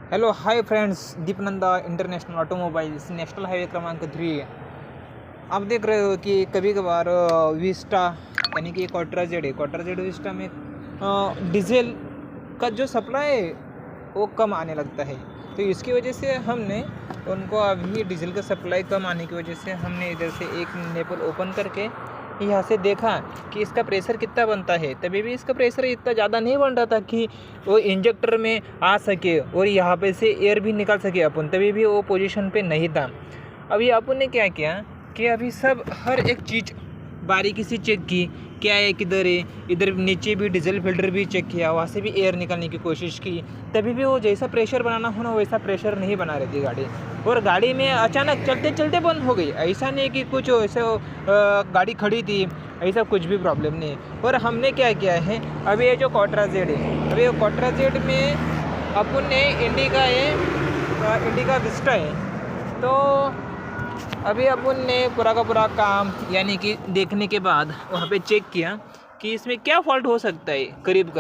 Hello hi friends, Deepnanda International Automobiles national highway क्रमांक 3। आप देख रहे हो कि कभी कभार विस्टा यानी कि क्वार्टर जेड विस्टा में डीजल का जो सप्लाई है वो कम आने लगता है। तो इसकी वजह से हमने उनको अभी डीजल का सप्लाई कम आने की वजह से हमने इधर से एक नेपल ओपन करके यहाँ से देखा कि इसका प्रेशर कितना बनता है। तभी भी इसका प्रेशर इतना ज़्यादा नहीं बन रहा था कि वो इंजेक्टर में आ सके और यहाँ पे से एयर भी निकाल सके अपन, तभी भी वो पोजीशन पे नहीं था। अभी अपन ने क्या किया कि अभी सब हर एक चीज़ बारीकी से चेक की, क्या है किधर है, इधर नीचे भी डीजल फिल्टर भी चेक किया, वहाँ से भी एयर निकालने की कोशिश की। तभी भी वो जैसा प्रेशर बनाना हो ना वैसा प्रेशर नहीं बना रही थी गाड़ी, और गाड़ी में अचानक चलते चलते बंद हो गई। ऐसा नहीं कि कुछ ऐसे गाड़ी खड़ी थी, ऐसा कुछ भी प्रॉब्लम नहीं। और हमने क्या किया है, अभी ये जो क्वार्टर जेड है, अभी क्वार्टर जेड में अपन ने इंडिका विस्टा है, तो अभी अपन ने पूरा का पूरा काम यानी कि देखने के बाद वहाँ पे चेक किया कि इसमें क्या फॉल्ट हो सकता है करीब।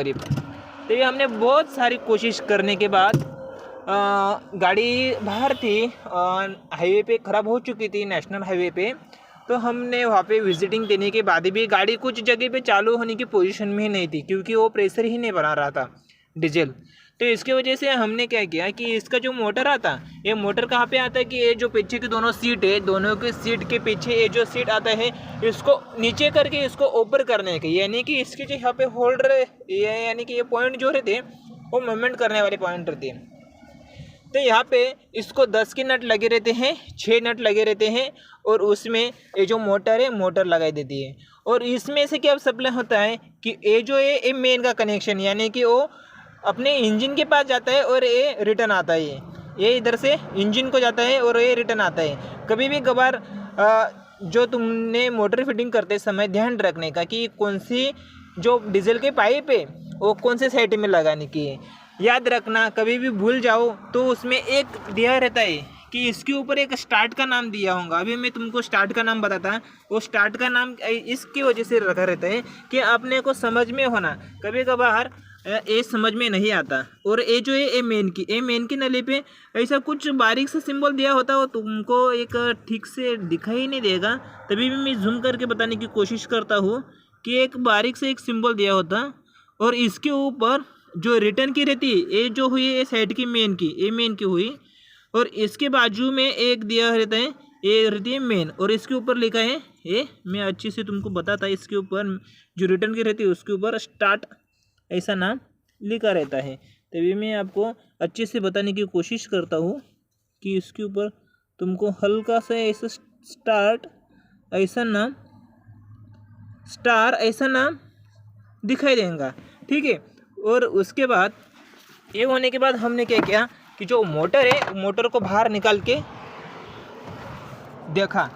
तो ये हमने बहुत सारी कोशिश करने के बाद गाड़ी बाहर थी, हाईवे पे ख़राब हो चुकी थी, नेशनल हाईवे पे। तो हमने वहाँ पे विजिटिंग देने के बाद भी गाड़ी कुछ जगह पे चालू होने की पोजीशन में ही नहीं थी, क्योंकि वो प्रेशर ही नहीं बना रहा था डीजल। तो इसकी वजह से हमने क्या किया कि इसका जो मोटर आता, ये मोटर कहाँ पे आता है कि ये जो पीछे की दोनों सीट है, दोनों की सीट के पीछे ये जो सीट आता है, इसको नीचे करके इसको ऊपर करने के, यानी कि इसके जो यहाँ पे होल्डर ये यानी कि ये पॉइंट जो रहते वो मूवमेंट करने वाले पॉइंट रहते हैं। तो यहाँ पे इसको 10 के नट लगे रहते हैं, 6 नट लगे रहते हैं, और उसमें ये जो मोटर है मोटर लगाई देती है। और इसमें से क्या सप्लाई होता है कि ये जो है ये मेन का कनेक्शन, यानी कि वो अपने इंजन के पास जाता है और ये रिटर्न आता है। ये इधर से इंजन को जाता है और ये रिटर्न आता है। कभी भी कभार जो तुमने मोटर फिटिंग करते समय ध्यान रखने का कि कौन सी जो डीजल के पाइप है वो कौन से साइड में लगाने की है। याद रखना, कभी भी भूल जाओ तो उसमें एक दिया रहता है कि इसके ऊपर एक स्टार्ट का नाम दिया होगा। अभी मैं तुमको स्टार्ट का नाम बताता, वो स्टार्ट का नाम इसकी वजह से रखा रहता है कि अपने को समझ में होना। कभी कभार ये समझ में नहीं आता। और ये जो है ए मेन की नली पे ऐसा कुछ बारीक सा सिंबल दिया होता है, वो तुमको एक ठीक से दिखाई नहीं देगा। तभी भी मैं जूम करके बताने की कोशिश करता हूँ कि एक बारीक से एक सिंबल दिया होता, और इसके ऊपर जो रिटर्न की रहती है, ये जो हुई ये साइड की मेन की हुई, और इसके बाजू में एक दिया रहता है, ये रहती है मेन, और इसके ऊपर लिखा है, ये मैं अच्छे से तुमको बताता, इसके ऊपर जो रिटर्न की रहती है उसके ऊपर स्टार्ट ऐसा नाम लिखा रहता है। तभी मैं आपको अच्छे से बताने की कोशिश करता हूँ कि इसके ऊपर तुमको हल्का सा ऐसा स्टार्ट ऐसा नाम दिखाई देगा, ठीक है। और उसके बाद ये होने के बाद हमने क्या किया कि जो मोटर है मोटर को बाहर निकाल के देखा।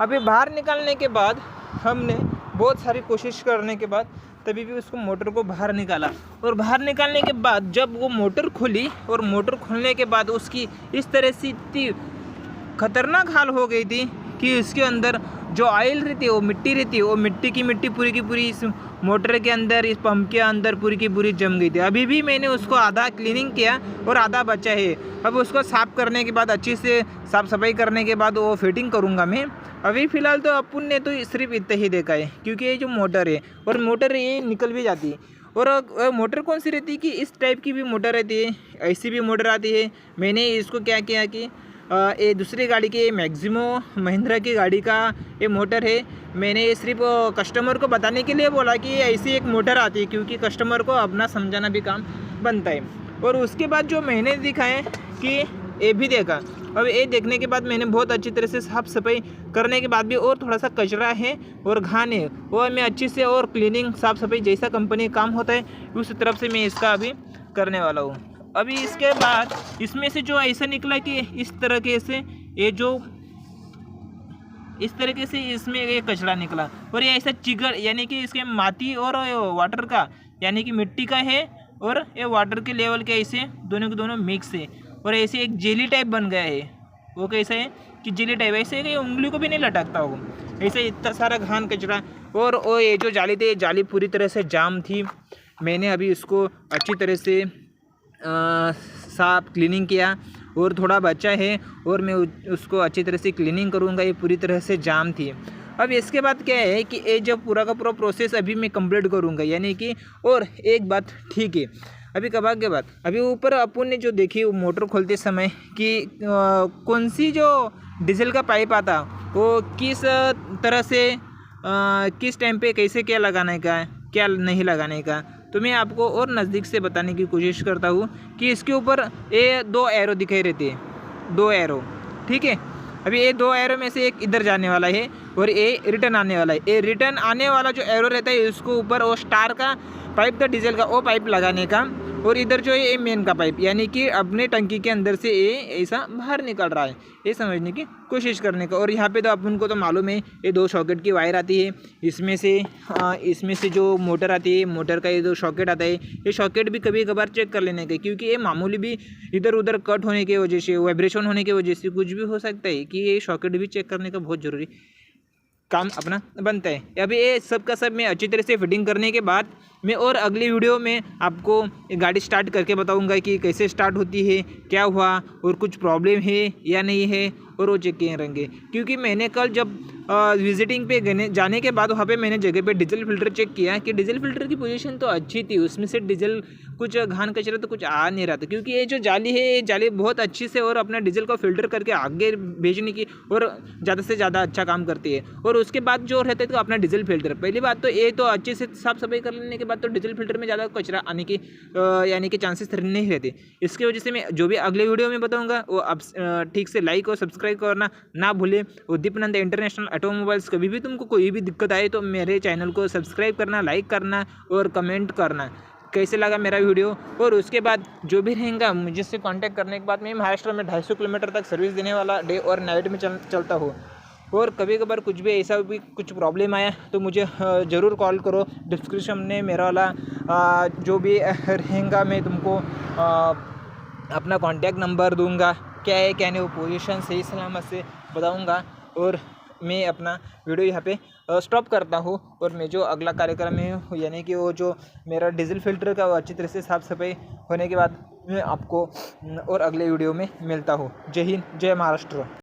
अभी बाहर निकालने के बाद हमने बहुत सारी कोशिश करने के बाद तभी भी उसको मोटर को बाहर निकाला, और बाहर निकालने के बाद जब वो मोटर खुली, और मोटर खोलने के बाद उसकी इस तरह से इतनी खतरनाक हाल हो गई थी कि इसके अंदर जो ऑयल रहती है वो मिट्टी रहती है, वो मिट्टी की पूरी की पूरी इस मोटर के अंदर, इस पंप के अंदर पूरी की पूरी जम गई थी। अभी भी मैंने उसको आधा क्लीनिंग किया और आधा बचा है। अब उसको साफ़ करने के बाद, अच्छे से साफ़ सफाई करने के बाद वो फिटिंग करूँगा मैं। अभी फ़िलहाल तो अपन ने तो सिर्फ इतना ही देखा है, क्योंकि ये जो मोटर है, और मोटर ये निकल भी जाती है। और मोटर कौन सी रहती है कि इस टाइप की भी मोटर रहती है, ऐसी भी मोटर आती है। मैंने इसको क्या किया कि ये दूसरी गाड़ी के मैक्सिमो महिंद्रा की गाड़ी का ये मोटर है। मैंने ये सिर्फ कस्टमर को बताने के लिए बोला कि ऐसी एक मोटर आती है, क्योंकि कस्टमर को अपना समझाना भी काम बनता है। और उसके बाद जो मैंने दिखाए कि ये भी देखा। अब ये देखने के बाद मैंने बहुत अच्छी तरह से साफ़ सफाई करने के बाद भी और थोड़ा सा कचरा है और घान है, वो मैं अच्छे से और क्लीनिंग साफ़ सफाई जैसा कंपनी काम होता है उस तरफ से मैं इसका अभी करने वाला हूँ। अभी इसके बाद इसमें से जो ऐसा निकला कि इस तरीके से इसमें ये कचरा निकला, और ये ऐसा चिगड़, यानी कि इसके माटी और वाटर का, यानी कि मिट्टी का है और ये वाटर के लेवल के ऐसे दोनों के दोनों मिक्स है, और ऐसे एक जेली टाइप बन गया है। वो कैसा है कि जेली टाइप, ऐसे कि उंगली को भी नहीं लटकता वो, ऐसे इतना सारा घान कचरा। और वो ये जो जाली थी, जाली पूरी तरह से जाम थी। मैंने अभी इसको अच्छी तरह से साफ क्लीनिंग किया और थोड़ा बचा है और मैं उसको अच्छी तरह से क्लीनिंग करूँगा। ये पूरी तरह से जाम थी। अब इसके बाद क्या है कि ये जब पूरा का पूरा प्रोसेस अभी मैं कंप्लीट करूँगा, यानी कि और एक बात ठीक है अभी कब के बाद अभी ऊपर अपन ने जो देखी वो मोटर खोलते समय कि कौन सी जो डीजल का पाइप आता वो किस तरह से किस टाइम पे कैसे क्या लगाने का क्या नहीं लगाने का, तो मैं आपको और नज़दीक से बताने की कोशिश करता हूँ कि इसके ऊपर ये 2 एरो दिखाई रहते हैं, 2 एरो, ठीक है। अभी ये 2 एरो में से एक इधर जाने वाला है और ये रिटर्न आने वाला है। ये रिटर्न आने वाला जो एरो रहता है उसको ऊपर वो स्टार का पाइप था डीजल का, वो पाइप लगाने का, और इधर जो है ये मेन का पाइप, यानी कि अपने टंकी के अंदर से ये ऐसा बाहर निकल रहा है, ये समझने की कोशिश करने का। और यहाँ पे तो अपन को तो मालूम है ये 2 सॉकेट की वायर आती है, इसमें से जो मोटर आती है, मोटर का ये 2 सॉकेट आता है, ये सॉकेट भी कभी कभार चेक कर लेने का, क्योंकि ये मामूली भी इधर उधर कट होने की वजह से, वाइब्रेशन होने की वजह से कुछ भी हो सकता है कि ये सॉकेट भी चेक करने का बहुत ज़रूरी काम अपना बनता है। अभी ये सब का सब मैं अच्छी तरह से फिटिंग करने के बाद मैं और अगली वीडियो में आपको गाड़ी स्टार्ट करके बताऊंगा कि कैसे स्टार्ट होती है, क्या हुआ और कुछ प्रॉब्लम है या नहीं है, और वो चेक किए रहेंगे। क्योंकि मैंने कल जब विजिटिंग पे जाने के बाद वहाँ पे मैंने जगह पे डीजल फिल्टर चेक किया कि डीजल फिल्टर की पोजीशन तो अच्छी थी, उसमें से डीजल कुछ घान कचरा तो कुछ आ नहीं रहा था, क्योंकि ये जो जाली है ये जाली बहुत अच्छी से और अपना डीजल को फिल्टर करके आगे भेजने की और ज़्यादा से ज़्यादा अच्छा काम करती है। और उसके बाद जो रहता है तो अपना डीजल फिल्टर, पहली बात तो ये तो अच्छे से साफ सफाई कर लेने के बाद तो डीजल फिल्टर में ज़्यादा कचरा आने की यानी कि चांसेस नहीं रहते। इसकी वजह से मैं जो भी अगले वीडियो में बताऊँगा वो आप ठीक से लाइक और सब्सक्राइब करना ना भूलें। और दीपनंद इंटरनेशनल ऑटोमोबाइल्स, कभी भी तुमको कोई भी दिक्कत आए तो मेरे चैनल को सब्सक्राइब करना, लाइक करना और कमेंट करना कैसे लगा मेरा वीडियो। और उसके बाद जो भी रहेगा मुझसे कांटेक्ट करने के बाद मैं महाराष्ट्र में 250 किलोमीटर तक सर्विस देने वाला डे और नाइट में चलता हूँ। और कभी कभार कुछ भी ऐसा भी कुछ प्रॉब्लम आया तो मुझे ज़रूर कॉल करो। डिस्क्रिप्शन में मेरा वाला जो भी रहेगा मैं तुमको अपना कॉन्टैक्ट नंबर दूंगा, क्या है क्या नहीं वो पोजीशन सही सलामत से बताऊंगा। और मैं अपना वीडियो यहाँ पे स्टॉप करता हूँ और मैं जो अगला कार्यक्रम है यानी कि वो जो मेरा डीजल फिल्टर का वो अच्छी तरह से साफ़ सफाई होने के बाद मैं आपको और अगले वीडियो में मिलता हूँ। जय हिंद, जय महाराष्ट्र।